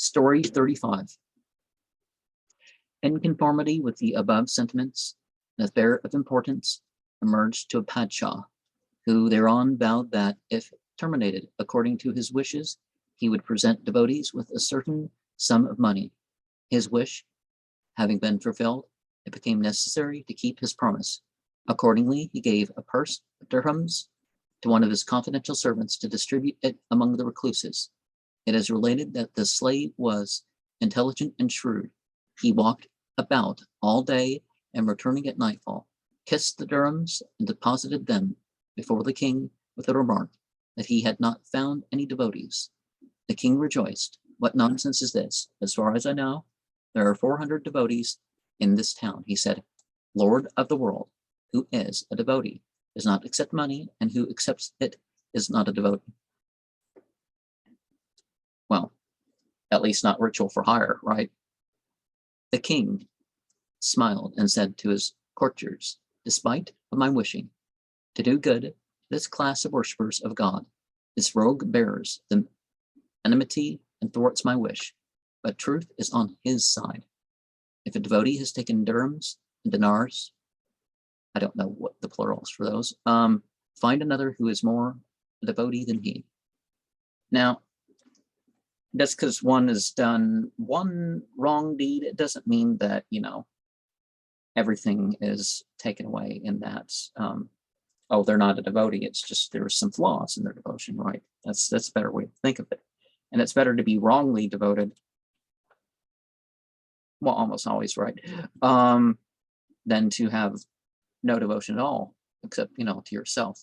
Story 35. In conformity with the above sentiments, an affair of importance emerged to a Padshah, who thereon vowed that, if terminated according to his wishes, he would present devotees with a certain sum of money. His wish having been fulfilled, it became necessary to keep his promise. Accordingly, he gave a purse of dirhams to one of his confidential servants to distribute it among the recluses. It is related that the slave was intelligent and shrewd. He walked about all day and returning at nightfall, kissed the dirhams and deposited them before the king with the remark that he had not found any devotees. The king rejoiced. What nonsense is this? As far as I know, there are 400 devotees in this town. He said, Lord of the world, who is a devotee, does not accept money, and who accepts it is not a devotee. Well, at least not ritual for hire, right? The king smiled and said to his courtiers, despite of my wishing to do good to this class of worshippers of God, this rogue bears the enmity and thwarts my wish, but truth is on his side. If a devotee has taken dirhams and dinars, I don't know what the plurals for those, find another who is more a devotee than he. Now, just because one has done one wrong deed, it doesn't mean that, everything is taken away in that, oh, they're not a devotee. It's just there's some flaws in their devotion, right? That's a better way to think of it. And it's better to be wrongly devoted, well, almost always, right, than to have no devotion at all, except, to yourself.